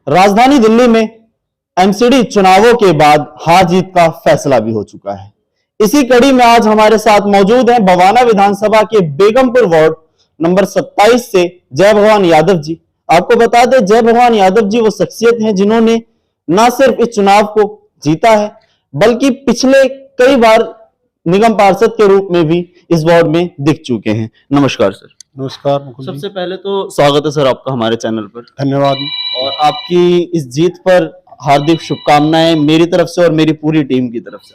राजधानी दिल्ली में एमसीडी चुनावों के बाद हार जीत का फैसला भी हो चुका है। इसी कड़ी में आज हमारे साथ मौजूद हैं बवाना विधानसभा के बेगमपुर वार्ड नंबर 27 से जय भगवान यादव जी। आपको बता दें, जय भगवान यादव जी वो शख्सियत हैं जिन्होंने न सिर्फ इस चुनाव को जीता है बल्कि पिछले कई बार निगम पार्षद के रूप में भी इस वार्ड में दिख चुके हैं। नमस्कार सर। नमस्कार मुकुल जी। सबसे पहले तो स्वागत है सर आपका हमारे चैनल पर। धन्यवाद। और आपकी इस जीत पर हार्दिक शुभकामनाएं मेरी तरफ से और मेरी पूरी टीम की तरफ से।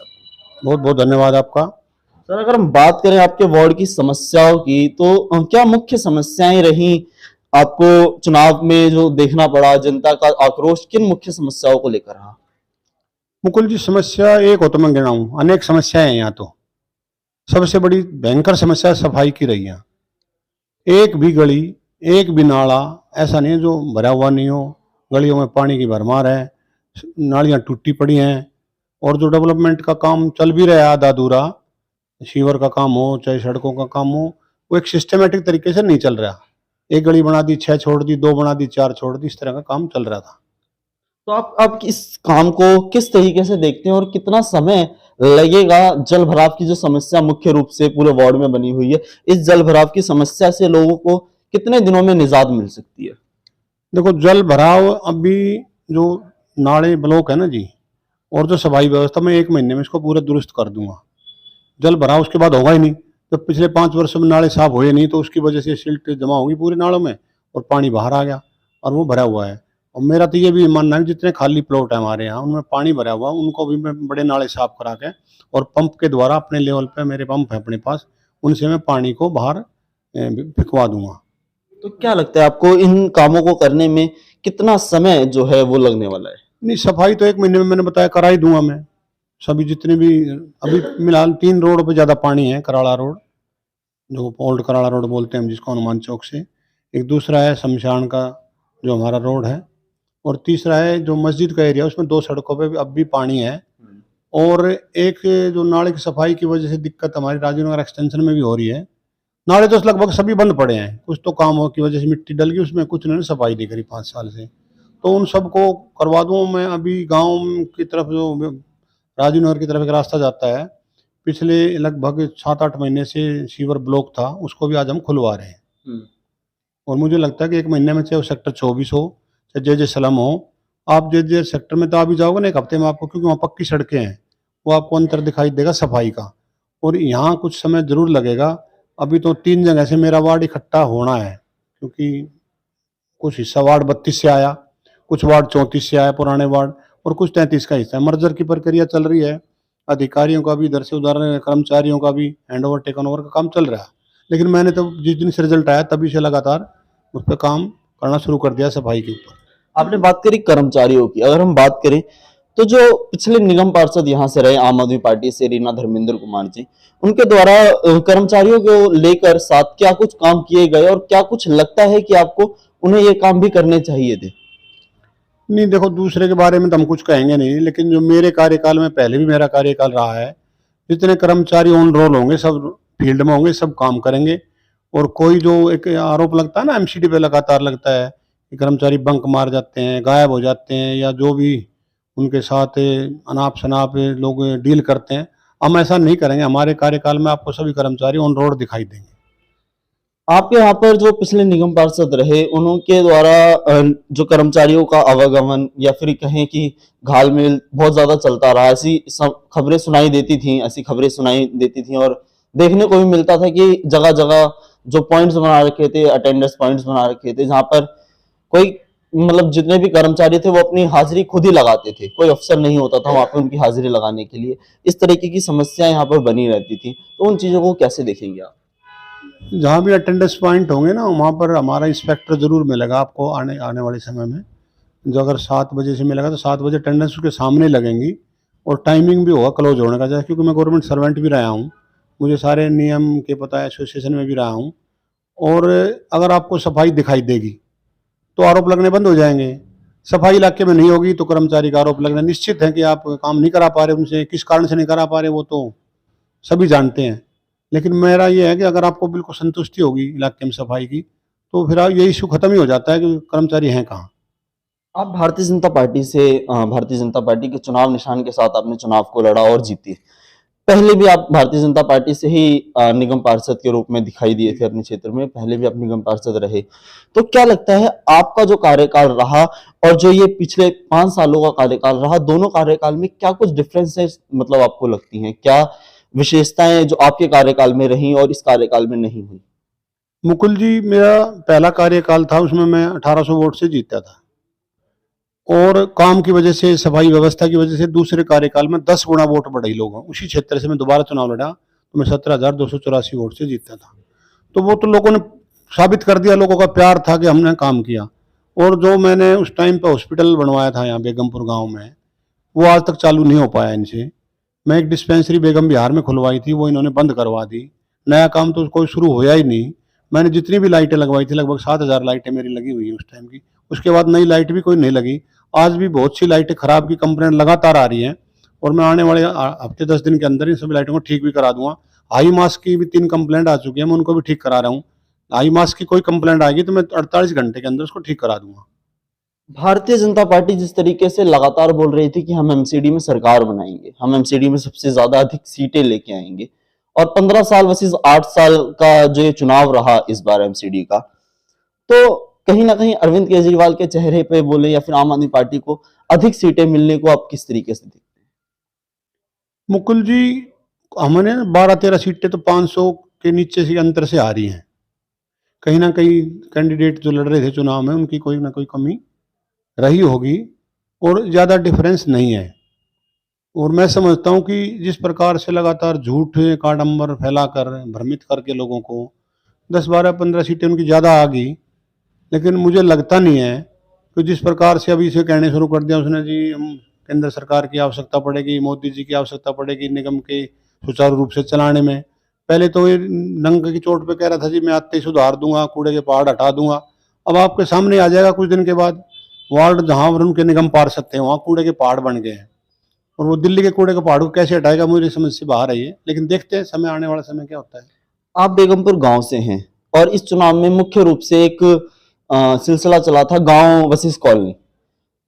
बहुत बहुत धन्यवाद आपका। सर, अगर हम बात करें आपके वार्ड की समस्याओं की, तो क्या मुख्य समस्याएं रही आपको चुनाव में जो देखना पड़ा? जनता का आक्रोश किन मुख्य समस्याओं को लेकर रहा? मुकुल जी, समस्या एक हो तो मैं गिनाऊं, अनेक समस्याएं हैं यहाँ। तो सबसे बड़ी भयंकर समस्या सफाई की रही है। एक भी गली, एक भी नाला ऐसा नहीं है जो भरा हुआ नहीं हो। गलियों में पानी की भरमार है, नालियां टूटी पड़ी हैं। और जो डेवलपमेंट का काम चल भी रहा है आधा अधूरा, सीवर का काम हो चाहे सड़कों का काम हो, वो एक सिस्टमेटिक तरीके से नहीं चल रहा। एक गली बना दी 6 छोड़ दी, 2 बना दी 4 छोड़ दी, इस तरह का काम चल रहा था। तो आप इस काम को किस तरीके से देखते हैं और कितना समय लगेगा? जल भराव की जो समस्या मुख्य रूप से पूरे वार्ड में बनी हुई है, इस जल भराव की समस्या से लोगों को कितने दिनों में निजात मिल सकती है? देखो, जल भराव अभी जो नाले ब्लॉक है ना जी, और जो सफाई व्यवस्था, मैं 1 महीने में इसको पूरा दुरुस्त कर दूंगा। जल भराव उसके बाद होगा ही नहीं। जब पिछले 5 वर्षों में नाले साफ हुए नहीं तो उसकी वजह से सिल्ट जमा होगी पूरे नालों में और पानी बाहर आ गया और वो भरा हुआ है। और मेरा तो ये भी मानना है, जितने खाली प्लॉट है हमारे यहाँ उनमें पानी भरा हुआ, उनको भी मैं बड़े नाले साफ करा के और पंप के द्वारा अपने लेवल पे, मेरे पंप है अपने पास, उनसे मैं पानी को बाहर फिकवा दूंगा। तो क्या लगता है आपको इन कामों को करने में कितना समय जो है वो लगने वाला है? नहीं, सफाई तो 1 महीने में मैंने बताया करा ही दूंगा मैं। सभी जितने भी अभी फिलहाल 3 रोड पे ज़्यादा पानी है। कराड़ा रोड, जो ओल्ड कराड़ा रोड बोलते हैं हम जिसको, हनुमान चौक से। एक दूसरा है शमशान का जो हमारा रोड है, और तीसरा है जो मस्जिद का एरिया, उसमें 2 सड़कों पे भी अब भी पानी है। और एक जो नाले की सफाई की वजह से दिक्कत हमारी राजीव नगर एक्सटेंशन में भी हो रही है। नाले तो लगभग सभी बंद पड़े हैं, कुछ तो काम हो की वजह से मिट्टी डल गई उसमें, कुछ उन्होंने सफाई नहीं करी 5 साल से। तो उन सबको करवा दूँ मैं। अभी गाँव की तरफ जो राजीव नगर की तरफ एक रास्ता जाता है, पिछले लगभग 7-8 महीने से सीवर ब्लॉक था, उसको भी आज हम खुलवा रहे हैं। और मुझे लगता है कि 1 महीने में, चाहे वो सेक्टर 24 हो चाहे जे जे सलम हो, आप जे जे सेक्टर में तो आप भी जाओगे ना 1 हफ्ते में आपको, क्योंकि वहाँ पक्की सड़कें हैं, वो आपको अंतर दिखाई देगा सफाई का। और यहाँ कुछ समय जरूर लगेगा। अभी तो 3 जगह से मेरा वार्ड इकट्ठा होना है, क्योंकि कुछ हिस्सा वार्ड 32 से आया, कुछ वार्ड 34 से आया पुराने वार्ड, और कुछ 33 का हिस्सा है। मर्जर की प्रक्रिया चल रही है। अधिकारियों का भी इधर से उधर, कर्मचारियों का भी हैंड ओवर टेकन ओवर का काम चल रहा है। लेकिन मैंने तो जिस दिन से रिजल्ट आया तभी से लगातार उस पर काम करना शुरू कर दिया सफाई के ऊपर। आपने बात करी कर्मचारियों की, अगर हम बात करें तो जो पिछले निगम पार्षद यहाँ से रहे आम आदमी पार्टी से रीना धर्मेंद्र कुमार जी, उनके द्वारा कर्मचारियों को लेकर साथ क्या कुछ काम किए गए और क्या कुछ लगता है कि आपको उन्हें ये काम भी करने चाहिए थे? नहीं, देखो, दूसरे के बारे में तो हम कुछ कहेंगे नहीं, लेकिन जो मेरे कार्यकाल में, पहले भी मेरा कार्यकाल रहा है, जितने कर्मचारी ऑन रोल होंगे सब फील्ड में होंगे, सब काम करेंगे। और कोई जो एक आरोप लगता है ना एमसीडी पे लगातार लगता है कि कर्मचारी बंक मार जाते हैं, गायब हो जाते हैं, या जो भी उनके साथ अनाप शनाप लोग डील करते हैं, हम ऐसा नहीं करेंगे। हमारे कार्यकाल में आपको सभी कर्मचारी ऑन रोड दिखाई देंगे। आपके यहाँ पर जो पिछले निगम पार्षद रहे, उनके द्वारा जो कर्मचारियों का आवागमन या फिर कहें कि घालमेल बहुत ज्यादा चलता रहा, ऐसी खबरें सुनाई देती थी, ऐसी खबरें सुनाई देती थी और देखने को भी मिलता था कि जगह जगह जो पॉइंट्स बना रखे थे, अटेंडेंस पॉइंट्स बना रखे थे, जहां पर कोई मतलब जितने भी कर्मचारी थे वो अपनी हाजिरी खुद ही लगाते थे, कोई अफसर नहीं होता था वहां पे उनकी हाजिरी लगाने के लिए। इस तरीके की समस्या यहाँ पर बनी रहती थी, तो उन चीजों को कैसे देखेंगे आप? जहाँ भी अटेंडेंस पॉइंट होंगे ना, वहाँ पर हमारा इंस्पेक्टर जरूर मिलेगा आपको आने आने वाले समय में। जो अगर 7 बजे से मिलेगा तो 7 बजे अटेंडेंस उसके सामने लगेंगी, और टाइमिंग भी होगा क्लोज होने का। जैसे क्योंकि मैं गवर्नमेंट सर्वेंट भी रहा हूँ, मुझे सारे नियम के पता है, एसोसिएशन में भी रहा हूँ। और अगर आपको सफाई दिखाई देगी तो आरोप लगने बंद हो जाएंगे। सफाई इलाके में नहीं होगी तो कर्मचारी का आरोप लगना निश्चित है कि आप काम नहीं करा पा रहे, उनसे किस कारण से नहीं करा पा रहे वो तो सभी जानते हैं। लेकिन मेरा ये है कि अगर आपको बिल्कुल संतुष्टि होगी इलाके में सफाई की, तो फिर ये इशू खत्म ही हो जाता है कि कर्मचारी हैं कहाँ। आप भारतीय जनता पार्टी के चुनाव निशान के साथ आपने चुनाव को लड़ा और जीती। पहले भी आप भारतीय जनता पार्टी से ही निगम पार्षद के रूप में दिखाई दिए थे अपने क्षेत्र में, पहले भी आप निगम पार्षद रहे। तो क्या लगता है आपका जो कार्यकाल रहा और जो ये पिछले 5 सालों का कार्यकाल रहा, दोनों कार्यकाल में क्या कुछ डिफरेंसेस मतलब आपको लगती हैं? क्या विशेषताएँ जो आपके कार्यकाल में रहीं और इस कार्यकाल में नहीं हुई? मुकुल जी, मेरा पहला कार्यकाल था, उसमें मैं 1800 वोट से जीता था और काम की वजह से, सफाई व्यवस्था की वजह से दूसरे कार्यकाल में 10 गुना वोट बढ़े लोगों। उसी क्षेत्र से मैं दोबारा चुनाव लड़ा तो मैं 17,284 वोट से जीता था। तो वो तो लोगों ने साबित कर दिया, लोगों का प्यार था कि हमने काम किया। और जो मैंने उस टाइम पे हॉस्पिटल बनवाया था यहाँ बेगमपुर गांव में, वो आज तक चालू नहीं हो पाया इनसे। मैं एक डिस्पेंसरी बेगम बिहार में खुलवाई थी, वो इन्होंने बंद करवा दी। नया काम तो कोई शुरू होया ही नहीं। मैंने जितनी भी लाइटें लगवाई थी, लगभग 7,000 लाइटें मेरी लगी हुई हैं उस टाइम की। उसके बाद नई लाइट भी कोई नहीं लगी। आज भी बहुत सी लाइटें खराब की कंप्लेंट लगातार आ रही हैं और मैं आने वाले हफ्ते 10 दिन के अंदर इन सभी लाइटों को ठीक भी करा दूंगा। हाई मास्क की भी 3 कंप्लेंट आ चुकी है, मैं उनको भी ठीक करा रहा हूँ। हाई मास्क की कोई कंप्लेंट आएगी तो मैं 48 घंटे के अंदर उसको ठीक करा दूंगा। भारतीय जनता पार्टी जिस तरीके से लगातार बोल रही थी कि हम एमसीडी में सरकार बनाएंगे, हम एमसीडी में सबसे ज्यादा अधिक सीटें लेके आएंगे और 15 साल वर्सेस 8 साल का जो ये चुनाव रहा इस बार एमसीडी का, तो कहीं ना कहीं अरविंद केजरीवाल के चेहरे पे बोले या फिर आम आदमी पार्टी को अधिक सीटें मिलने को आप किस तरीके से देखते मुकुल जी, हमने 12-13 सीटें तो 500 के नीचे से अंतर से आ रही हैं। कहीं ना कहीं कैंडिडेट जो लड़ रहे थे चुनाव में, उनकी कोई ना कोई कमी रही होगी और ज़्यादा डिफरेंस नहीं है। और मैं समझता हूँ कि जिस प्रकार से लगातार झूठ काडंबर फैलाकर भ्रमित करके लोगों को 10-12-15 सीटें उनकी ज़्यादा आ गई, लेकिन मुझे लगता नहीं है कि जिस प्रकार से अभी इसे कहने शुरू कर दिया उसने, जी हम केंद्र सरकार की आवश्यकता पड़ेगी, मोदी जी की आवश्यकता पड़ेगी निगम के सुचारू रूप से चलाने में। पहले तो ये नंग की चोट पे कह रहा था, जी मैं आते ही सुधार दूंगा, कूड़े के पहाड़ हटा दूंगा। अब आपके सामने आ जाएगा कुछ दिन के बाद, वार्ड जहाँ पर उनके निगम पार्षद थे वहाँ कूड़े के पहाड़ बन गए हैं। और वो दिल्ली के कूड़े के पहाड़ को कैसे हटाएगा, मुझे समझ से बाहर है ये। लेकिन देखते हैं समय, आने वाला समय क्या होता है। हैं? आप बेगमपुर गांव से हैं और इस चुनाव में मुख्य रूप से एक सिलसिला चला था गांव वर्सेस कॉलोनी,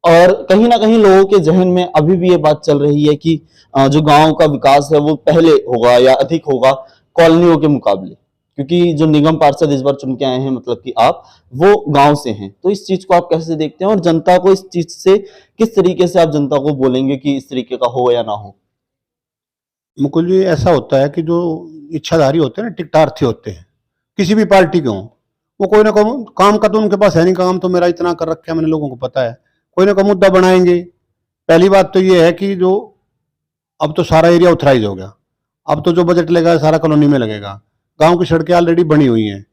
और कहीं ना कहीं लोगों के जहन में अभी भी ये बात चल रही है कि जो गांव का विकास है वो पहले होगा या अधिक होगा कॉलोनियों के मुकाबले, क्योंकि जो निगम पार्षद इस बार चुन के आए हैं मतलब कि आप, वो गांव से हैं। तो इस चीज को आप कैसे देखते हैं और जनता को इस चीज से किस तरीके से आप जनता को बोलेंगे कि इस तरीके का हो या ना हो? मुकुल जी, ऐसा होता है कि जो इच्छाधारी होते हैं ना, टिकटार्थी होते हैं, किसी भी पार्टी के हों, वो कोई ना कोई काम का तो उनके पास है नहीं। काम तो मेरा इतना कर रखा है मैंने, लोगों को पता है। कोई ना कोई मुद्दा बनाएंगे। पहली बात तो ये है कि जो अब तो सारा एरिया ऑथराइज हो गया। अब तो जो बजट लगेगा सारा कॉलोनी में लगेगा। गांव की सड़कें ऑलरेडी बनी हुई हैं,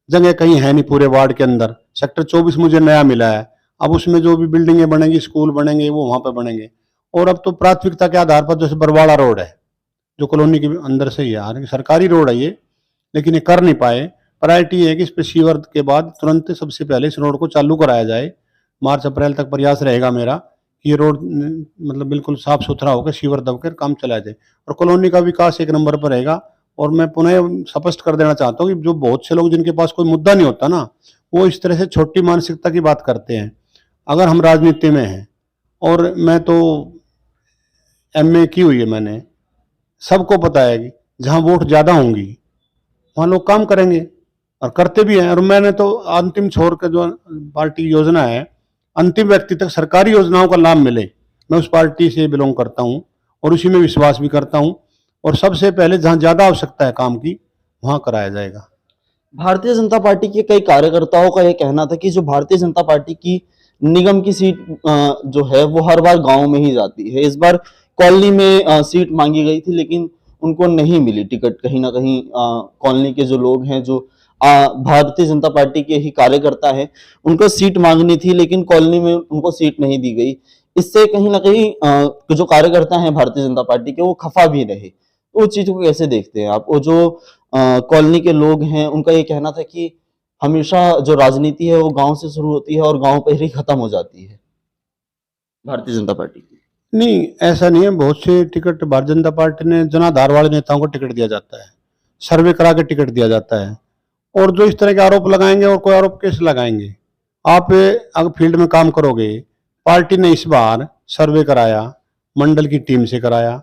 जगह कहीं है नहीं पूरे वार्ड के अंदर। सेक्टर 24 मुझे नया मिला है, अब उसमें जो भी बिल्डिंगें बनेंगी, स्कूल बनेंगे, वो वहां पर बनेंगे। और अब तो प्राथमिकता के आधार पर, जैसे बरवाड़ा रोड है जो कॉलोनी के अंदर से ही है, हालांकि सरकारी रोड है ये, लेकिन ये कर नहीं पाए। प्रायोरिटी है कि इस पे सीवर के बाद तुरंत सबसे पहले इस रोड को चालू कराया जाए। मार्च अप्रैल तक प्रयास रहेगा मेरा कि ये रोड मतलब बिल्कुल साफ सुथरा होकर सीवर दबकर काम चलाया जाए और कॉलोनी का विकास एक नंबर पर रहेगा। और मैं पुनः स्पष्ट कर देना चाहता हूँ कि जो बहुत से लोग जिनके पास कोई मुद्दा नहीं होता ना, वो इस तरह से छोटी मानसिकता की बात करते हैं। अगर हम राजनीति में हैं, और मैं तो एमए की हुई है मैंने, सबको पता है कि जहाँ वोट ज़्यादा होंगी वहाँ लोग काम करेंगे और करते भी हैं। और मैंने तो अंतिम छोर का जो पार्टी की योजना है, अंतिम व्यक्ति तक सरकारी योजनाओं का लाभ मिले, मैं उस पार्टी से बिलोंग करता हूँ और उसी में विश्वास भी करता हूँ। और सबसे पहले जहाँ ज़्यादा आवश्यकता है काम की, वहाँ कराया जाएगा। भारतीय जनता पार्टी के कई कार्यकर्ताओं का यह कहना था कि जो भारतीय जनता पार्टी की निगम की सीट जो है वो हर बार गांव में ही जाती है। इस बार कॉलोनी में सीट मांगी गई थी लेकिन उनको नहीं मिली टिकट। कहीं ना कहीं कॉलोनी के जो लोग हैं, जो भारतीय जनता पार्टी के ही कार्यकर्ता हैं, उनको सीट मांगनी थी लेकिन कॉलोनी में उनको सीट नहीं दी गई। इससे कहीं ना कहीं जो कार्यकर्ता हैं भारतीय जनता पार्टी के, वो खफा भी रहे। तो उस चीज को कैसे देखते हैं आप? वो जो कॉलोनी के लोग हैं, उनका ये कहना था कि हमेशा जो राजनीति है वो गांव से शुरू होती है और गांव पर ही खत्म हो जाती है भारतीय जनता पार्टी की। नहीं, ऐसा नहीं है। बहुत से टिकट भारतीय जनता पार्टी ने जनाधार वाले नेताओं को टिकट दिया जाता है, सर्वे करा के टिकट दिया जाता है। और जो इस तरह के आरोप लगाएंगे, और कोई आरोप कैसे लगाएंगे? आप अगर फील्ड में काम करोगे पार्टी ने इस बार सर्वे कराया, मंडल की टीम से कराया,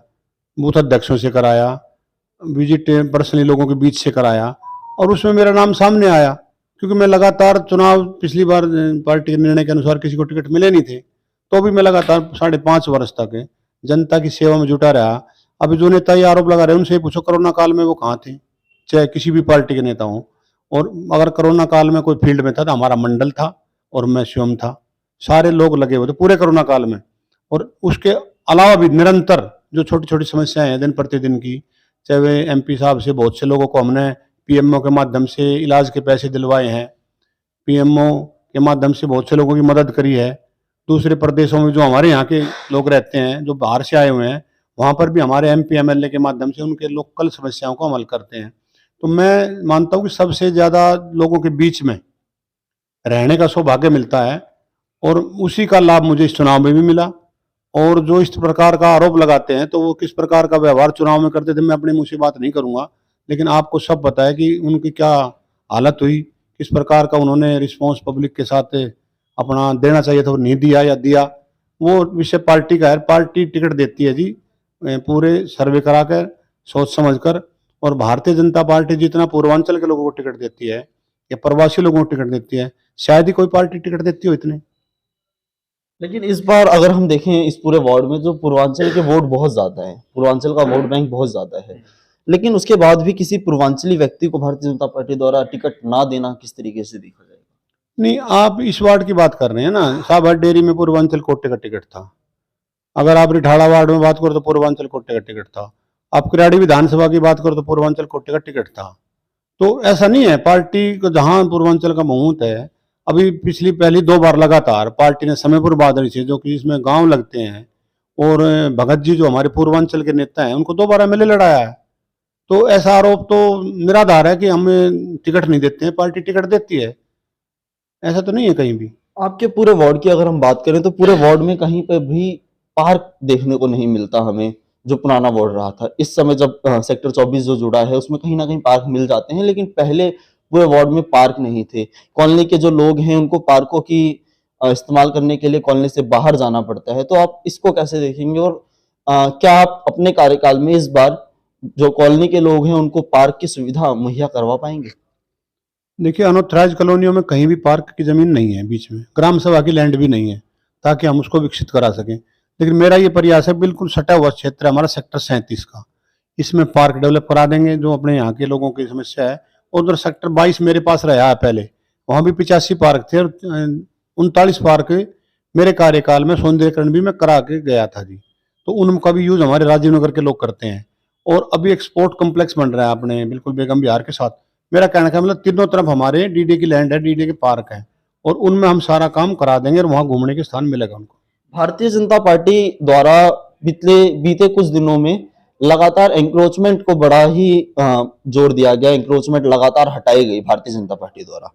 बूथ अध्यक्षों से कराया, विजिट पर्सनली लोगों के बीच से कराया, और उसमें मेरा नाम सामने आया, क्योंकि मैं लगातार चुनाव पिछली बार पार्टी के निर्णय के अनुसार किसी को टिकट मिले नहीं थे, तो भी मैं लगातार 5.5 वर्ष तक जनता की सेवा में जुटा रहा। अभी जो नेता ये आरोप लगा रहे हैं, उनसे ही पूछो कोरोना काल में वो कहाँ थे, चाहे किसी भी पार्टी के नेता हों। और अगर कोरोना काल में कोई फील्ड में था तो हमारा मंडल था और मैं स्वयं था, सारे लोग लगे हुए थे पूरे कोरोना काल में। और उसके अलावा भी निरंतर जो छोटी छोटी समस्याएं हैं दिन प्रतिदिन की, चाहे वे एमपी साहब से बहुत से लोगों को हमने पीएमओ के माध्यम से इलाज के पैसे दिलवाए हैं, पीएमओ के माध्यम से बहुत से लोगों की मदद करी है। दूसरे प्रदेशों में जो हमारे यहाँ के लोग रहते हैं, जो बाहर से आए हुए हैं, वहाँ पर भी हमारे एमपी एमएलए के माध्यम से उनके लोकल समस्याओं को हल करते हैं। तो मैं मानता हूँ कि सबसे ज़्यादा लोगों के बीच में रहने का सौभाग्य मिलता है, और उसी का लाभ मुझे इस चुनाव में भी मिला। और जो इस प्रकार का आरोप लगाते हैं, तो वो किस प्रकार का व्यवहार चुनाव में करते थे, मैं अपने मुँह से बात नहीं करूँगा, लेकिन आपको सब पता है कि उनकी क्या हालत हुई, किस प्रकार का उन्होंने रिस्पॉन्स पब्लिक के साथ अपना देना चाहिए था वो नहीं दिया, या दिया, वो विषय पार्टी का है। पार्टी टिकट देती है जी पूरे सर्वे करा कर, सोच समझ कर। और भारतीय जनता पार्टी जितना पूर्वांचल के लोगों को टिकट देती है या प्रवासी लोगों को टिकट देती है, शायद ही कोई पार्टी टिकट देती हो इतने। लेकिन इस बार अगर हम देखें इस पूरे वार्ड में जो पूर्वांचल के वोट बहुत ज्यादा है, पूर्वांचल का वोट बैंक बहुत ज्यादा है, लेकिन उसके बाद भी किसी पूर्वांचली व्यक्ति को भारतीय जनता पार्टी द्वारा टिकट ना देना किस तरीके से देखा जाएगा? नहीं, आप इस वार्ड की बात कर रहे हैं ना, साबर डेयरी में पूर्वांचल कोटे का टिकट था। अगर आप रिठाड़ा वार्ड में बात करो तो पूर्वांचल कोटे का टिकट था। आप किराड़ी विधानसभा की बात करो तो पूर्वांचल कोटे का टिकट था। तो ऐसा नहीं है, पार्टी को जहां पूर्वांचल का बहुत है। अभी पहली 2 बार लगातार पार्टी ने समयपुर बादल से, जो कि इसमें गांव लगते हैं, और भगत जी जो हमारे पूर्वांचल के नेता हैं, उनको 2 बार एमएलए लड़ाया है। तो ऐसा आरोप तो निराधार है कि हमें टिकट नहीं देते हैं, पार्टी टिकट देती है, ऐसा तो नहीं है कहीं भी। आपके पूरे वार्ड की अगर हम बात करें तो पूरे वार्ड में कहीं पर भी पार्क देखने को नहीं मिलता हमें, जो पुराना वार्ड रहा था। इस समय जब सेक्टर 24 जो जुड़ा है उसमें कहीं ना कहीं पार्क मिल जाते हैं, लेकिन पहले पूरे वार्ड में पार्क नहीं थे। कॉलोनी के जो लोग हैं उनको पार्कों की इस्तेमाल करने के लिए कॉलोनी से बाहर जाना पड़ता है। तो आप इसको कैसे देखेंगे, और क्या आप अपने कार्यकाल में इस बार जो कॉलोनी के लोग हैं उनको पार्क की सुविधा मुहैया करवा पाएंगे? देखिए, अनऑथराइज कॉलोनियों में कहीं भी पार्क की जमीन नहीं है, बीच में ग्राम सभा की लैंड भी नहीं है, ताकि हम उसको विकसित करा सकें। लेकिन मेरा ये प्रयास है, बिल्कुल सटा हुआ क्षेत्र है हमारा सेक्टर 37 का, इसमें पार्क डेवलप करा देंगे, जो अपने यहाँ के लोगों की समस्या है। और उधर सेक्टर 22 मेरे पास रहा है पहले, वहाँ भी 85 पार्क थे, और 39 पार्क मेरे कार्यकाल में सौंदर्यकरण भी मैं करा के गया था जी। तो उनका भी यूज हमारे राजीव नगर के लोग करते हैं। और अभी एक स्पोर्ट कम्प्लेक्स बन रहा है अपने बिल्कुल बेगम बिहार के साथ। मेरा कहने का मतलब, तीनों तरफ हमारे डीडी की लैंड है, डीडी के पार्क है, और उनमें हम सारा काम करा देंगे, और वहाँ घूमने के स्थान मिलेगा उनको। भारतीय जनता पार्टी द्वारा बीते कुछ दिनों में लगातार एंक्रोचमेंट को बड़ा ही जोर दिया गया। एंक्रोचमेंट लगातार हटाई गई भारतीय जनता पार्टी द्वारा,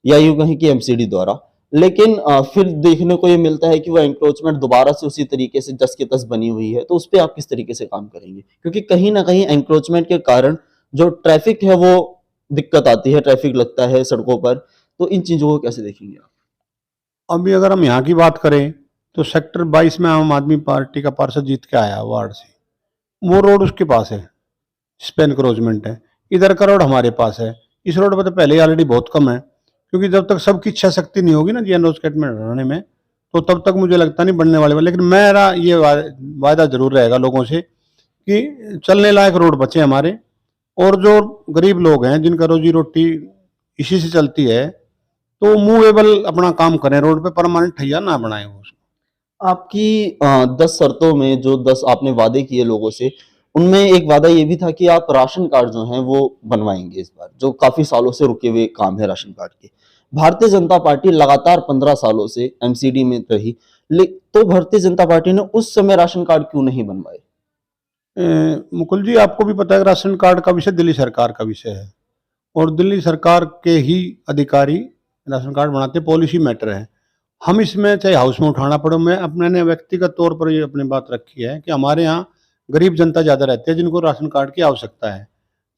या यूं कहें कि एमसीडी द्वारा। लेकिन फिर देखने को ये मिलता है कि वो एंक्रोचमेंट दोबारा से उसी तरीके से जस के तस बनी हुई है। तो उस पर आप किस तरीके से काम करेंगे? क्योंकि कहीं ना कहीं एंक्रोचमेंट के कारण जो ट्रैफिक है वो दिक्कत आती है, ट्रैफिक लगता है सड़कों पर। तो इन चीजों को कैसे देखेंगे आप? अभी अगर हम यहाँ की बात करें, तो सेक्टर 22 में आम आदमी पार्टी का पार्षद जीत के आया वार्ड से, वो रोड उसके पास है, इस पे एनक्रोचमेंट है। इधर का रोड हमारे पास है। इस रोड पर तो पहले ही ऑलरेडी बहुत कम है, क्योंकि जब तक सबकी इच्छा शक्ति नहीं होगी ना जी एनरोचमेंट रहने में, तो तब तक मुझे लगता नहीं बनने वाले। लेकिन मेरा ये वायदा जरूर रहेगा लोगों से कि चलने लायक रोड बचे हमारे, और जो गरीब लोग हैं जिनका रोजी रोटी इसी से चलती है, तो मूवेबल अपना काम करें, रोड पे परमानेंट ठैया ना बनाए वो। आपकी 10 शर्तों में जो 10 आपने वादे किए लोगों से, उनमें एक वादा ये भी था कि आप राशन कार्ड जो हैं वो बनवाएंगे इस बार, जो काफी सालों से रुके हुए काम है राशन कार्ड के। भारतीय जनता पार्टी लगातार 15 सालों से एमसीडी में रही, तो भारतीय जनता पार्टी ने उस समय राशन कार्ड क्यों नहीं बनवाए? मुकुल जी, आपको भी पता है कि राशन कार्ड का विषय दिल्ली सरकार का विषय है, और दिल्ली सरकार के ही अधिकारी राशन कार्ड बनाते, पॉलिसी मैटर है। हम इसमें चाहे हाउस में उठाना पड़े, मैं अपने व्यक्तिगत तौर पर ये अपनी बात रखी है कि हमारे यहाँ गरीब जनता ज़्यादा रहती है जिनको राशन कार्ड की आवश्यकता है,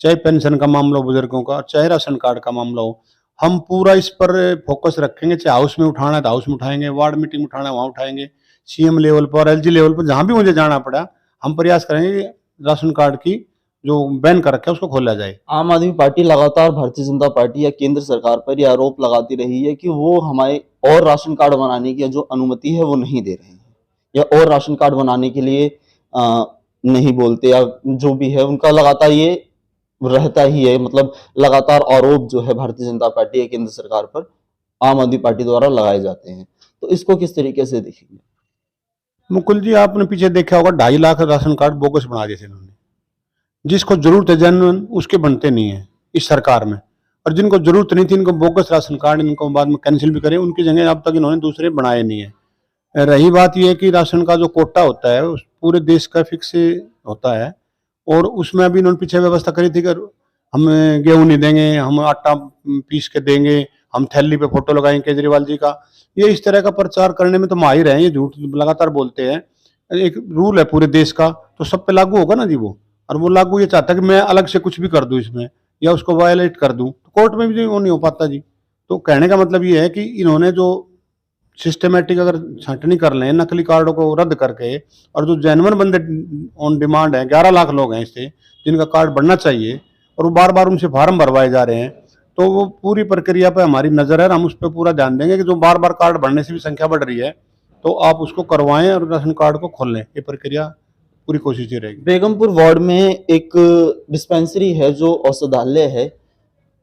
चाहे पेंशन का मामला हो बुजुर्गों का, चाहे राशन कार्ड का मामला हो। हम पूरा इस पर फोकस रखेंगे, चाहे हाउस में उठाना है तो हाउस में उठाएंगे, वार्ड मीटिंग में उठाना है वहाँ उठाएंगे, सीएम लेवल पर, एलजी लेवल पर, जहाँ भी मुझे जाना पड़ा, हम प्रयास करेंगे कि राशन कार्ड की जो बैन कर रखा है उसको खोला जाए। आम आदमी पार्टी लगातार भारतीय जनता पार्टी या केंद्र सरकार पर ये आरोप लगाती रही है कि वो हमारे और राशन कार्ड बनाने की जो अनुमति है वो नहीं दे रहे हैं, या और राशन कार्ड बनाने के लिए नहीं बोलते, या जो भी है उनका लगातार ये रहता ही है, मतलब लगातार आरोप जो है भारतीय जनता पार्टी या केंद्र सरकार पर आम आदमी पार्टी द्वारा लगाए जाते हैं। तो इसको किस तरीके से देखेंगे? मुकुल जी, आपने पीछे देखा होगा 2.5 लाख राशन कार्ड बोगस बना दिए थे इन्होंने। जिसको जरूरत है जेन्युइन उसके बनते नहीं है इस सरकार में, और जिनको जरूरत नहीं थी इनको बोगस राशन कार्ड इनको बाद में कैंसिल भी करे, उनकी जगह अब तक इन्होंने दूसरे बनाए नहीं है। रही बात यह कि राशन का जो कोटा होता है उस पूरे देश का फिक्स होता है, और उसमें अभी इन्होंने पीछे व्यवस्था करी थी कि हम गेहूं नहीं देंगे, हम आटा पीस के देंगे, हम थैली पे फोटो लगाएंगे केजरीवाल जी का। ये इस तरह का प्रचार करने में तो माहिर हैं, ये झूठ लगातार बोलते हैं। एक रूल है पूरे देश का तो सब पे लागू होगा ना जी वो, और वो लागू ये चाहता है कि मैं अलग से कुछ भी कर दूं इसमें या उसको वायलेट कर दूं, तो कोर्ट में भी वो नहीं हो पाता जी। तो कहने का मतलब ये है कि इन्होंने जो सिस्टमेटिक अगर छांटनी कर लें नकली कार्डों को रद्द करके, और जो जेन्युइन बंदे ऑन डिमांड है 11 लाख लोग हैं इससे जिनका कार्ड बनना चाहिए, और वो बार बार उनसे फार्म भरवाए जा रहे हैं, तो वो पूरी प्रक्रिया पे हमारी नजर है और हम उस पर पूरा ध्यान देंगे कि जो बार बार कार्ड भरने से भी संख्या बढ़ रही है तो आप उसको करवाएं और राशन कार्ड को खोल लें। ये प्रक्रिया पूरी कोशिश ही रहेगी। बेगमपुर वार्ड में एक डिस्पेंसरी है जो औषधालय है,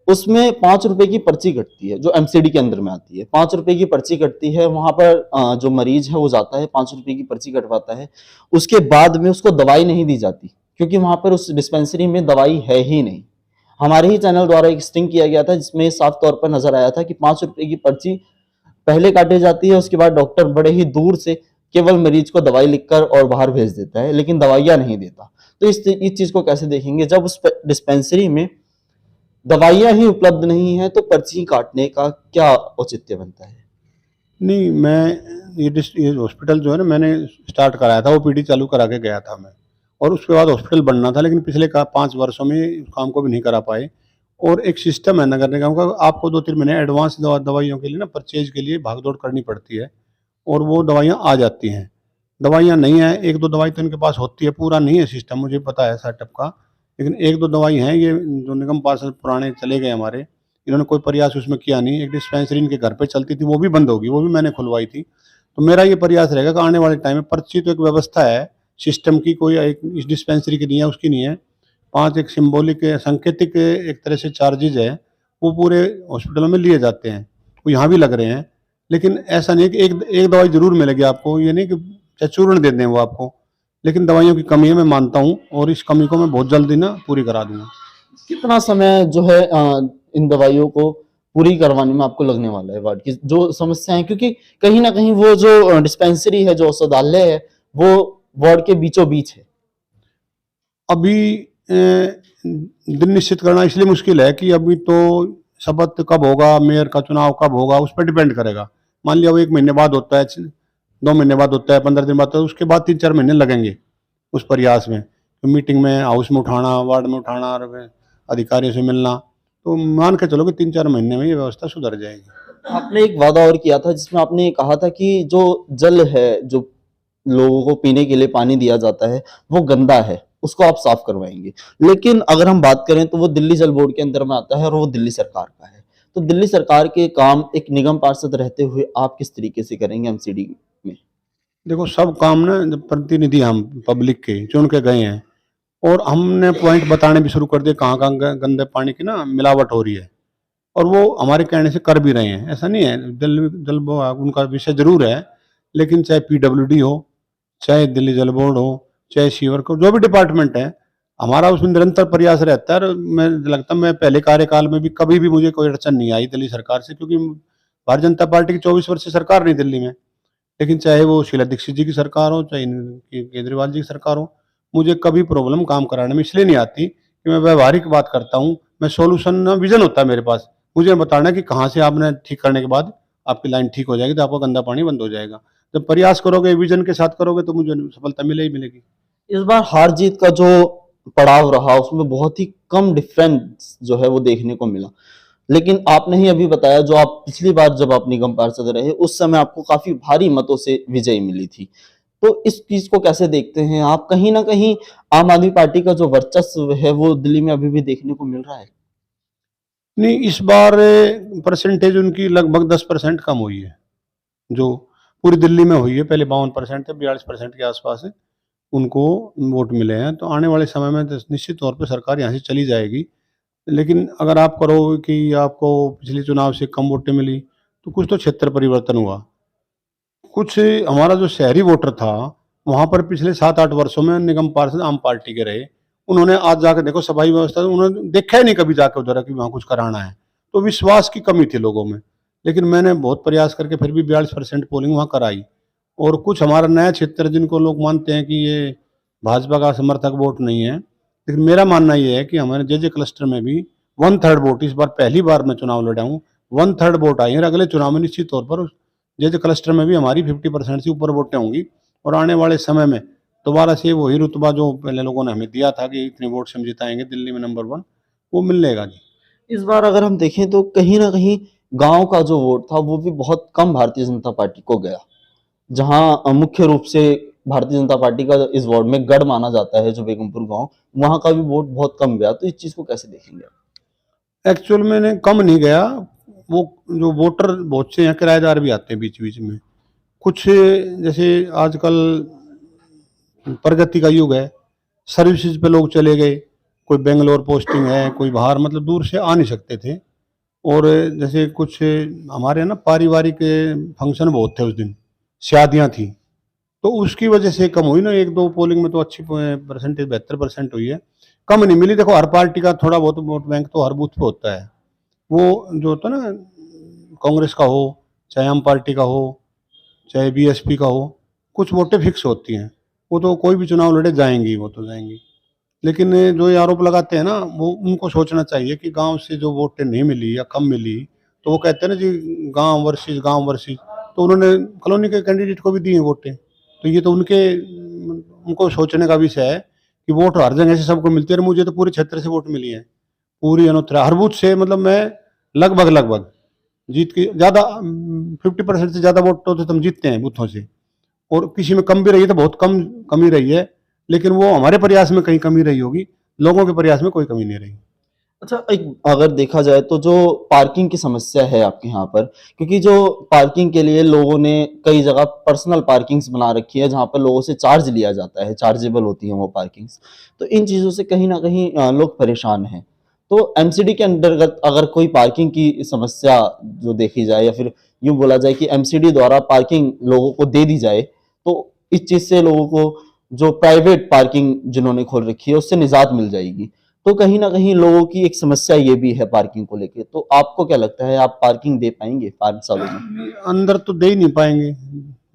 उसमें 5 रुपए की पर्ची कटती है, जो एमसीडी के अंदर में आती है। 5 रुपए की पर्ची कटती है, वहां पर जो मरीज है वो जाता है, 5 रुपए की पर्ची कटवाता है, उसके बाद में उसको दवाई नहीं दी जाती क्योंकि वहां पर उस डिस्पेंसरी में दवाई है ही नहीं। हमारे ही चैनल द्वारा एक स्टिंग किया गया था जिसमें साफ तौर पर नजर आया था कि 5 रुपए की पर्ची पहले काटी जाती है, उसके बाद डॉक्टर बड़े ही दूर से केवल मरीज को दवाई लिखकर और बाहर भेज देता है, लेकिन दवाइयां नहीं देता। तो इस चीज को कैसे देखेंगे जब उस डिस्पेंसरी में दवाइयां ही उपलब्ध नहीं है, तो पर्ची काटने का क्या औचित्य बनता है? नहीं, मैं ये हॉस्पिटल जो है ना मैंने स्टार्ट कराया था, ओपीडी चालू करा के गया था मैं, और उसके बाद हॉस्पिटल बनना था, लेकिन पिछले 5 वर्षों में इस काम को भी नहीं करा पाए। और एक सिस्टम है नगर निगम का, आपको 2-3 महीने एडवांस दवाइयों के लिए ना परचेज के लिए भागदौड़ करनी पड़ती है, और वो दवाइयाँ आ जाती हैं। दवाइयाँ नहीं है, 1-2 दवाई तो इनके पास होती है, पूरा नहीं है सिस्टम मुझे पता है सेटअप का, लेकिन 1-2 दवाई हैं ये जो निगम पार्षद पुराने चले गए हमारे, इन्होंने कोई प्रयास उसमें किया नहीं। एक डिस्पेंसरी इनके घर पे चलती थी, वो भी बंद होगी, वो भी मैंने खुलवाई थी। तो मेरा ये प्रयास रहेगा कि आने वाले टाइम में पर्ची तो एक व्यवस्था है सिस्टम की, कोई एक इस डिस्पेंसरी की नहीं है, उसकी नहीं है। 5 एक सिंबॉलिक सांकेतिक एक तरह से चार्जेज है, वो पूरे हॉस्पिटलों में लिए जाते हैं, वो यहाँ भी लग रहे हैं। लेकिन ऐसा नहीं है कि एक दवाई ज़रूर मिलेगी आपको, ये नहीं कि चाहे चूर्ण दे दें वो आपको, लेकिन दवाइयों की कमी है, मैं मानता हूँ, और इस कमी को मैं बहुत जल्दी ना पूरी करा दूँगा। कितना समय जो है इन दवाइयों को पूरी करवाने में आपको लगने वाला है वार्ड की जो समस्या है? क्योंकि कहीं ना कहीं वो जो डिस्पेंसरी है, जो औषधालय है, वो वार्ड के बीचों बीच है। अभी दिन निश्चित करना इसलिए मुश्किल है कि अभी तो शपथ कब होगा, मेयर का चुनाव कब होगा, उस पर डिपेंड करेगा। मान लिया वो 1 महीने बाद होता है, 2 महीने बाद होता है, 15 दिन बाद होता है, उसके बाद 3-4 महीने लगेंगे उस प्रयास में। तो मीटिंग में, हाउस में उठाना, वार्ड में उठाना और अधिकारियों से मिलना, तो मान के चलो कि 3-4 महीने में ये व्यवस्था सुधर जाएगी। आपने एक वादा और किया था जिसमें आपने कहा था कि जो जल है, जो लोगों को पीने के लिए पानी दिया जाता है, वो गंदा है, उसको आप साफ करवाएंगे। लेकिन अगर हम बात करें तो वो दिल्ली जल बोर्ड के अंदर में आता है और वो दिल्ली सरकार का है। तो दिल्ली सरकार के काम एक निगम पार्षद रहते हुए आप किस तरीके से करेंगे एमसीडी में? देखो, सब काम ना जब प्रतिनिधि हम पब्लिक के चुन के गए हैं, और हमने पॉइंट बताने भी शुरू कर दिए कहाँ कहाँ गंदे पानी की ना मिलावट हो रही है, और वो हमारे कहने से कर भी रहे हैं। ऐसा नहीं है, जल जल विभाग उनका विषय जरूर है, लेकिन चाहे पीडब्ल्यूडी हो, चाहे दिल्ली जल बोर्ड हो, चाहे सीवर को, जो भी डिपार्टमेंट है, हमारा उसमें निरंतर प्रयास रहता है। और मैं लगता है मैं पहले कार्यकाल में भी कभी भी मुझे कोई अड़चन नहीं आई दिल्ली सरकार से, क्योंकि भारतीय जनता पार्टी की 24 वर्ष से सरकार नहीं दिल्ली में। लेकिन चाहे वो शीला दीक्षित जी की सरकार हो, चाहे केजरीवाल जी की सरकार हो, मुझे कभी प्रॉब्लम काम कराने में इसलिए नहीं आती कि मैं व्यवहारिक बात करता हूँ। मैं सॉल्यूशन विजन होता है मेरे पास, मुझे बताना कि कहाँ से आपने ठीक करने के बाद आपकी लाइन ठीक हो जाएगी, तो आपका गंदा पानी बंद हो जाएगा। जब प्रयास करोगे, विजन के साथ करोगे, तो मुझे सफलता मिले ही मिलेगी। इस बार हार जीत का जो पड़ाव रहा उसमें बहुत ही कम डिफरेंस जो है वो देखने को मिला। लेकिन आपने ही अभी बताया जो आप पिछली बार जब आप निगम पार्षद रहे उस समय आपको काफ़ी भारी मतों से विजयी मिली थी। तो इस चीज़ को कैसे देखते हैं आप? कहीं न कहीं आम आदमी पार्टी का जो वर्चस्व है वो दिल्ली में अभी भी देखने को मिल रहा है? नहीं, इस बार परसेंटेज उनकी लगभग 10% कम हुई है, जो पूरी दिल्ली में हुई है। पहले 52% थे, 42% के आसपास है, उनको वोट मिले हैं। तो आने वाले समय में तो निश्चित तौर पे सरकार यहाँ से चली जाएगी। लेकिन अगर आप करो कि आपको पिछले चुनाव से कम वोटें मिली, तो कुछ तो क्षेत्र परिवर्तन हुआ। कुछ हमारा जो शहरी वोटर था, वहाँ पर पिछले 7-8 वर्षों में निगम पार्षद आम पार्टी के रहे। उन्होंने आज जाके देखो सफाई व्यवस्था उन्होंने देखा ही नहीं कभी जाके उधर कि वहाँ कुछ कराना है। तो विश्वास की कमी थी लोगों में। लेकिन मैंने बहुत प्रयास करके फिर भी 42% पोलिंग वहाँ कराई। और कुछ हमारा नया क्षेत्र जिनको लोग मानते हैं कि ये भाजपा का समर्थक वोट नहीं है। लेकिन मेरा मानना ये है कि हमारे जे क्लस्टर में भी 1/3 वोट, इस बार पहली बार मैं चुनाव लड़ा हूँ, 1/3 वोट आई है। और अगले चुनाव में निश्चित तौर पर जे क्लस्टर में भी हमारी 50% से ऊपर वोटें होंगी। और आने वाले समय में दोबारा से वही रुतबा जो पहले लोगों ने हमें दिया था कि इतने वोट से हम जिताएंगे दिल्ली में नंबर 1, वो मिलेगा जी। इस बार अगर हम देखें तो कहीं न कहीं गाँव का जो वोट था वो भी बहुत कम भारतीय जनता पार्टी को गया। जहाँ मुख्य रूप से भारतीय जनता पार्टी का इस वार्ड में गढ़ माना जाता है जो बेगमपुर गाँव, वहाँ का भी वोट बहुत कम गया। तो इस चीज़ को कैसे देखेंगे आप? एक्चुअल में कम नहीं गया, वो जो वोटर बहुत से हैं किराएदार भी आते हैं बीच-बीच में। कुछ जैसे आजकल प्रगति का युग है, सर्विसेज पे लोग चले गए, कोई बेंगलोर पोस्टिंग है, कोई बाहर मतलब दूर से आ नहीं सकते थे। और जैसे कुछ हमारे यहाँ ना पारिवारिक फंक्शन बहुत थे उस दिन, शादियाँ थी, तो उसकी वजह से कम हुई ना। 1-2 पोलिंग में तो अच्छी परसेंटेज 72% हुई है, कम नहीं मिली। देखो हर पार्टी का थोड़ा बहुत वोट बैंक तो हर बूथ पे होता है। वो जो होता है ना, कांग्रेस का हो, चाहे आम पार्टी का हो, चाहे बीएसपी का हो, कुछ वोटें फिक्स होती हैं। वो तो कोई भी चुनाव लड़े जाएँगी, वो तो जाएँगी। लेकिन जो ये आरोप लगाते हैं ना, वो उनको सोचना चाहिए कि गाँव से जो वोटें नहीं मिली या कम मिली, तो वो कहते हैं ना जी गाँव वर्सेस, तो उन्होंने कॉलोनी के कैंडिडेट को भी दी हैं वोटें। तो ये तो उनको सोचने का विषय है कि वोट हर जगह से सबको मिलती है और मुझे तो पूरे क्षेत्र से वोट मिली है। पूरी अनोतरा हर बूथ से, मतलब मैं लगभग जीत के ज़्यादा 50% से ज़्यादा वोट तो हम जीतते हैं बूथों से। और किसी में कम भी रही है तो बहुत कम कमी रही है, लेकिन वो हमारे प्रयास में कहीं कमी रही होगी, लोगों के प्रयास में कोई कमी नहीं रही। अच्छा, एक अगर देखा जाए तो जो पार्किंग की समस्या है आपके यहाँ पर, क्योंकि जो पार्किंग के लिए लोगों ने कई जगह पर्सनल पार्किंग्स बना रखी है, जहाँ पर लोगों से चार्ज लिया जाता है, चार्जेबल होती हैं वो पार्किंग्स। तो इन चीज़ों से कहीं न कहीं लोग परेशान हैं। तो एमसीडी के अंतर्गत अगर कोई पार्किंग की समस्या जो देखी जाए या फिर यूँ बोला जाए कि एमसीडी द्वारा पार्किंग लोगों को दे दी जाए, तो इस चीज़ से लोगों को जो प्राइवेट पार्किंग जिन्होंने खोल रखी है, उससे निजात मिल जाएगी। तो कहीं न कहीं लोगों की एक समस्या ये भी है पार्किंग को लेके। तो आपको क्या लगता है आप पार्किंग दे पाएँगे 5 सालों में? अंदर तो दे ही नहीं पाएंगे।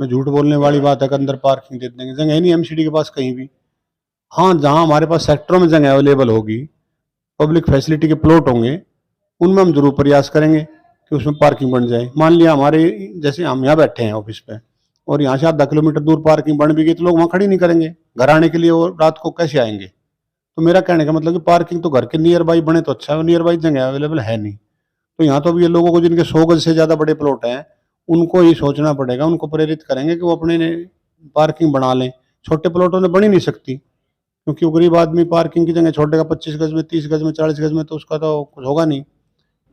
मैं झूठ बोलने वाली बात है कि अंदर पार्किंग दे देंगे, जगह ही नहीं एमसीडी के पास कहीं भी। हाँ, जहाँ हमारे पास सेक्टरों में जगह अवेलेबल होगी, पब्लिक फैसिलिटी के प्लॉट होंगे, उनमें हम जरूर प्रयास करेंगे कि उसमें पार्किंग बन जाए। मान लिया हमारे जैसे हम यहाँ बैठे हैं ऑफिस पे, और यहाँ से आधा किलोमीटर दूर पार्किंग बन भी गई, तो लोग वहाँ खड़ी नहीं करेंगे। घर आने के लिए वो रात को कैसे आएंगे? तो मेरा कहने का मतलब कि पार्किंग तो घर के नियर बाई बने तो अच्छा है, नियर बाई जगह अवेलेबल है नहीं। तो यहाँ तो अब ये लोगों को जिनके 100 गज से ज़्यादा बड़े प्लॉट हैं, उनको ही सोचना पड़ेगा, उनको प्रेरित करेंगे कि वो अपने पार्किंग बना लें। छोटे प्लॉटों में बन ही नहीं सकती, क्योंकि वो गरीब आदमी पार्किंग की जगह छोड़ेगा 25 गज में, 30 गज में, 40 गज में, तो उसका तो कुछ होगा नहीं।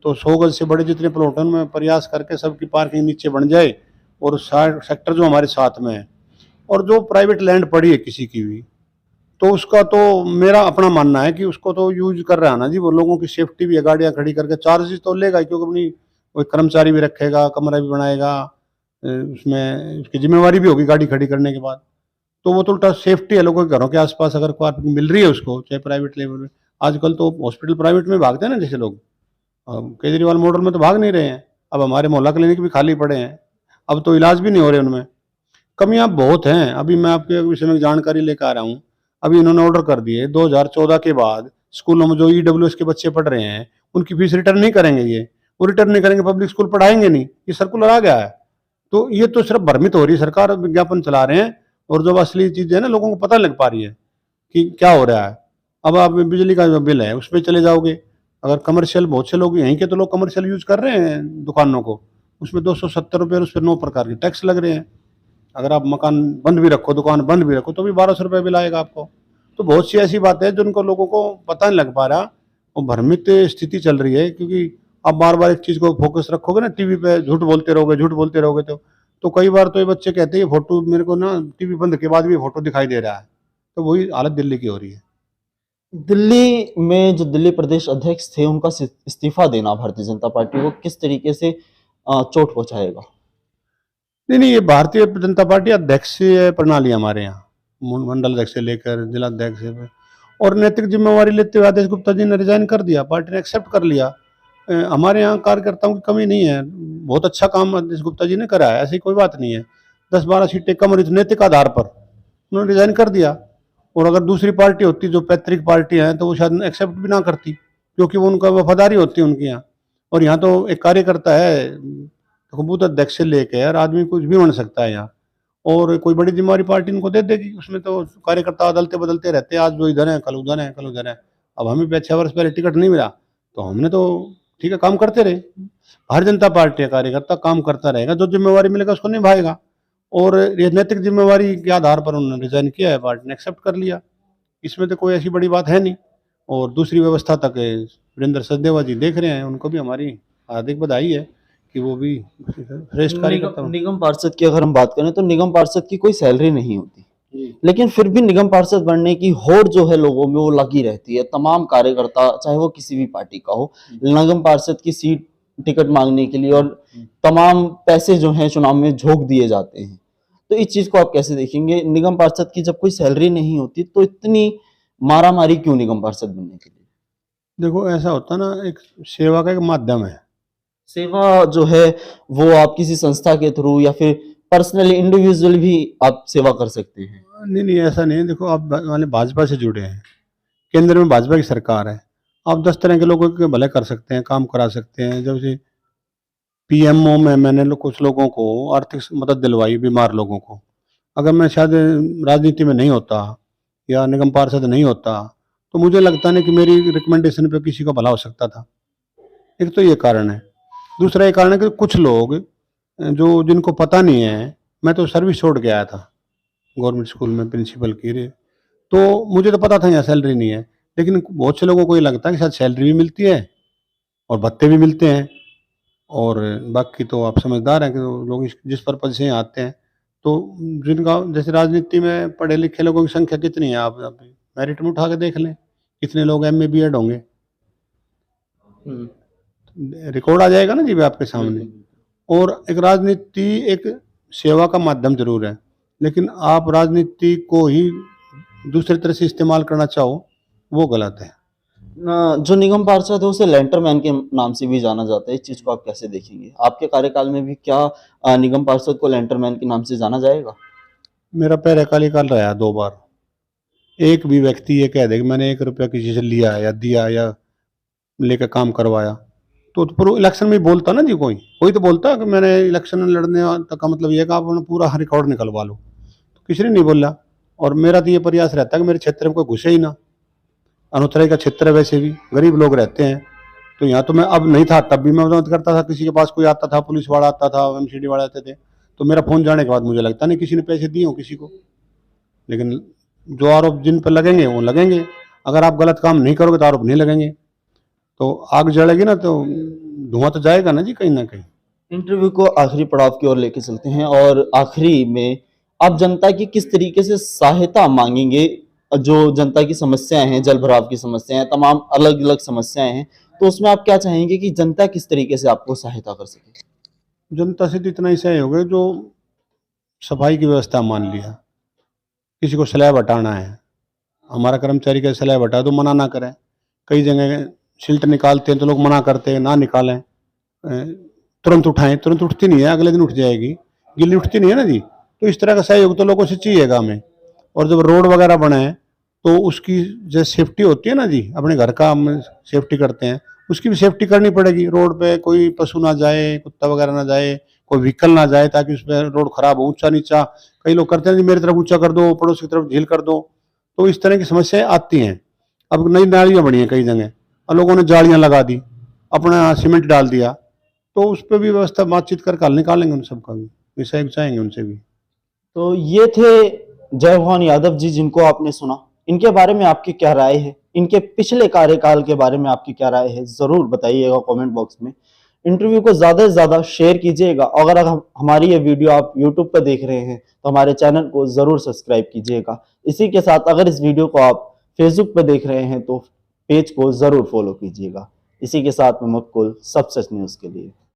तो 100 गज से बड़े जितने प्लॉट हैं उनमें प्रयास करके सबकी पार्किंग नीचे बन जाए। और सेक्टर जो हमारे साथ में है, और जो प्राइवेट लैंड पड़ी है किसी की भी, तो उसका तो मेरा अपना मानना है कि उसको तो यूज कर रहा है ना जी, वो लोगों की सेफ्टी भी है, गाड़ियाँ खड़ी करके चार्जेस तो लेगा ही, क्योंकि अपनी वो कर्मचारी भी रखेगा, कमरा भी बनाएगा, उसमें उसकी जिम्मेवारी भी होगी गाड़ी खड़ी करने के बाद। तो वो तो उल्टा सेफ्टी है लोगों के घरों के आसपास, अगर पार्किंग मिल रही है उसको, चाहे प्राइवेट लेवल में। आजकल तो हॉस्पिटल प्राइवेट में भागते हैं ना जैसे लोग, केजरीवाल मॉडल में तो भाग नहीं रहे हैं। अब हमारे मोहल्ला क्लिनिक भी खाली पड़े हैं, अब तो इलाज भी नहीं हो रहे उनमें। कमियां बहुत हैं। अभी मैं आपके विषय में जानकारी लेकर आ रहा हूँ। अभी इन्होंने ऑर्डर कर दिए 2014 के बाद स्कूलों में जो ईडब्ल्यूएस के बच्चे पढ़ रहे हैं, उनकी फीस रिटर्न नहीं करेंगे। ये वो रिटर्न नहीं करेंगे, पब्लिक स्कूल पढ़ाएंगे नहीं, ये सर्कुलर आ गया है। तो ये तो सिर्फ भ्रमित हो रही है सरकार, विज्ञापन चला रहे हैं, और जो असली चीजें है ना लोगों को पता लग पा रही है कि क्या हो रहा है। अब आप बिजली का जो बिल है उस पर चले जाओगे, अगर कमर्शियल, बहुत से लोग यहीं के तो लोग कमर्शियल यूज कर रहे हैं दुकानों को, उसमें 270 रुपये और उस पर 9 प्रकार के टैक्स लग रहे हैं। अगर आप मकान बंद भी रखो, दुकान बंद भी रखो, तो भी 1200 रुपये बिल आएगा आपको। तो बहुत सी ऐसी बातें हैं जिनको लोगों को पता नहीं लग पा रहा, और भ्रमित स्थिति चल रही है, क्योंकि आप बार बार एक चीज को फोकस रखोगे ना, टीवी पे झूठ बोलते रहोगे, झूठ बोलते रहोगे, तो कई बार तो ये बच्चे कहते हैं ये फोटो मेरे को ना टीवी बंद के बाद भी फोटो दिखाई दे रहा है। तो वही हालत दिल्ली की हो रही है। दिल्ली में जो दिल्ली प्रदेश अध्यक्ष थे, उनका इस्तीफा देना भारतीय जनता पार्टी को किस तरीके से चोट पहुंचाएगा? नहीं नहीं, ये भारतीय जनता पार्टी अध्यक्षीय प्रणाली हमारे यहाँ, मंडल अध्यक्ष से लेकर जिला अध्यक्ष और नैतिक जिम्मेवारी लेते हुए आदेश गुप्ता जी ने रिजाइन कर दिया, पार्टी ने एक्सेप्ट कर लिया। हमारे यहाँ कार्यकर्ताओं की कमी नहीं है, बहुत अच्छा काम आदेश गुप्ता जी ने करा है, ऐसी कोई बात नहीं है। 10-12 सीटें कम रही, नैतिक आधार पर उन्होंने रिजाइन कर दिया। और अगर दूसरी पार्टी होती जो पैतृक पार्टी है तो वो शायद एक्सेप्ट भी ना करती, क्योंकि वो उनका वफादारी होती है उनके यहाँ। और यहाँ तो एक कार्यकर्ता है, तो बूथ अध्यक्ष से लेके यार आदमी कुछ भी बन सकता है यहाँ, और कोई बड़ी जिम्मेवारी पार्टी उनको दे देगी। उसमें तो कार्यकर्ता बदलते बदलते रहते हैं, आज वो इधर है, कल उधर है, कल उधर है। अब हमें 6 वर्ष पहले टिकट नहीं मिला तो हमने तो ठीक है काम करते रहे। भारतीय जनता पार्टी का कार्यकर्ता काम करता रहेगा, जो जिम्मेवारी मिलेगा उसको निभाएगा। और ये नैतिक जिम्मेवारी के आधार पर उन्होंने रिजाइन किया है, पार्टी ने एक्सेप्ट कर लिया, इसमें तो कोई ऐसी बड़ी बात है नहीं। और दूसरी व्यवस्था तक वीरेंद्र सचदेवा जी देख रहे हैं, उनको भी हमारी हार्दिक बधाई है कि वो भी श्रेष्ठ कार्यकर्ता निगम निगम पार्षद की अगर हम बात करें तो निगम पार्षद की कोई सैलरी नहीं होती, लेकिन फिर भी निगम पार्षद बनने की होड़ जो है लोगों में वो लगी रहती है। तमाम कार्यकर्ता चाहे वो किसी भी पार्टी का हो, निगम पार्षद की सीट टिकट मांगने के लिए और तमाम पैसे जो हैं चुनाव में झोंक दिए जाते हैं। तो इस चीज को आप कैसे देखेंगे? निगम पार्षद की जब कोई सैलरी नहीं होती तो इतनी मारामारी क्यों निगम पार्षद बनने के लिए? देखो ऐसा होता ना, एक सेवा का एक माध्यम है। सेवा जो है वो आप किसी संस्था के थ्रू या फिर पर्सनली इंडिविजुअल भी आप सेवा कर सकते हैं। नहीं नहीं, ऐसा नहीं है। देखो आप माने भाजपा से जुड़े हैं, केंद्र में भाजपा की सरकार है, आप 10 तरह के लोगों के भले कर सकते हैं, काम करा सकते हैं। जब से पीएमओ में मैंने कुछ लोगों को आर्थिक मदद दिलवाई, बीमार लोगों को। अगर मैं शायद राजनीति में नहीं होता या निगम पार्षद नहीं होता तो मुझे लगता नहीं कि मेरी रिकमेंडेशन पे किसी का भला हो सकता था। एक तो ये कारण है। दूसरा ये कारण है कि कुछ लोग जो जिनको पता नहीं है, मैं तो सर्विस छोड़ के आया था गवर्नमेंट स्कूल में प्रिंसिपल की रे, तो मुझे तो पता था यहाँ सैलरी नहीं है। लेकिन बहुत से लोगों को ये लगता है कि शायद सैलरी भी मिलती है और भत्ते भी मिलते हैं, और बाकी तो आप समझदार हैं कि लोग जिस पर्पज से यहाँ आते हैं। तो जिनका जैसे राजनीति में पढ़े लिखे लोगों की संख्या कितनी है, आप मेरिट में उठा के देख लें, कितने लोग एमए बीएड होंगे, रिकॉर्ड आ जाएगा ना जी भी आपके सामने। और एक राजनीति एक सेवा का माध्यम जरूर है, लेकिन आप राजनीति को ही दूसरी तरह से इस्तेमाल करना चाहो वो गलत है। जो निगम पार्षद है उसे लैंटरमैन के नाम से भी जाना जाता है, इस चीज को आप कैसे देखेंगे? आपके कार्यकाल में भी क्या निगम पार्षद को लैंटरमैन के नाम से जाना जाएगा? मेरा कार्यकाल रहा है 2 बार। एक भी व्यक्ति ये कह दे कि मैंने 1 रुपया किसी से लिया या दिया या लेकर काम करवाया तो पूरा इलेक्शन में बोलता ना जी, कोई तो बोलता कि मैंने इलेक्शन लड़ने तक का मतलब ये कि आप अपना पूरा रिकॉर्ड निकलवा लो, तो किसी ने नहीं बोला। और मेरा तो ये प्रयास रहता है कि मेरे क्षेत्र में कोई घुसे ही ना। अनुतराई का क्षेत्र है, वैसे भी गरीब लोग रहते हैं, तो यहाँ तो मैं अब नहीं था तब भी मैं मदद करता था। किसी के पास कोई आता था, पुलिस वाला आता था, एमसीडी वाले आते थे, तो मेरा फोन जाने के बाद मुझे लगता नहीं किसी ने पैसे दिए हो किसी को। लेकिन जो आरोप जिन पर लगेंगे वो लगेंगे, अगर आप गलत काम नहीं करोगे तो आरोप नहीं लगेंगे। तो आग जलेगी ना तो धुआं तो जाएगा ना जी कहीं ना कहीं। इंटरव्यू को आखिरी पड़ाव की ओर लेके चलते हैं और आखिरी में आप जनता की किस तरीके से सहायता मांगेंगे? जो जनता की समस्याएं हैं, जल भराव की समस्याएं हैं, तमाम अलग अलग समस्याएं हैं, तो उसमें आप क्या चाहेंगे कि जनता किस तरीके से आपको सहायता कर सके? जनता से तो इतना ही सहयोग है, जो सफाई की व्यवस्था मान लिया, किसी को स्लैब हटाना है, हमारा कर्मचारी का स्लैब हटा तो मना ना करें। कई जगह सिल्ट निकालते हैं तो लोग मना करते हैं ना निकालें, तुरंत उठाएं, तुरंत उठती नहीं है, अगले दिन उठ जाएगी, गिल्ली उठती नहीं है ना जी। तो इस तरह का सहयोग तो लोगों से चाहिएगा हमें। और जब रोड वगैरह बने तो उसकी जो सेफ्टी होती है ना जी, अपने घर का हम सेफ्टी करते हैं, उसकी भी सेफ्टी करनी पड़ेगी। रोड पे कोई पशु ना जाए, कुत्ता वगैरह ना जाए, कोई व्हीकल ना जाए, ताकि उस पर रोड खराब हो। ऊंचा नीचा कई लोग करते हैं जी, मेरी तरफ ऊंचा कर दो, पड़ोस की तरफ झील कर दो, तो इस तरह की समस्याएं आती हैं। अब नई नालियाँ बनी हैं कई जगह, और लोगों ने जालियां लगा दी, अपना सीमेंट डाल दिया, तो उस पर भी व्यवस्था बातचीत कर कल निकालेंगे उन सबका भी, विषय चाहेंगे उनसे भी। तो ये थे जय भवान यादव जी, जिनको आपने सुना। इनके बारे में आपकी क्या राय है, इनके पिछले कार्यकाल के बारे में आपकी क्या राय है, जरूर बताइएगा कमेंट बॉक्स में। इंटरव्यू को ज्यादा से ज्यादा शेयर कीजिएगा। अगर हमारी ये वीडियो आप यूट्यूब पर देख रहे हैं तो हमारे चैनल को जरूर सब्सक्राइब कीजिएगा। इसी के साथ अगर इस वीडियो को आप फेसबुक पर देख रहे हैं तो पेज को जरूर फॉलो कीजिएगा। इसी के साथ मैं मुकुल, सब सच न्यूज के लिए।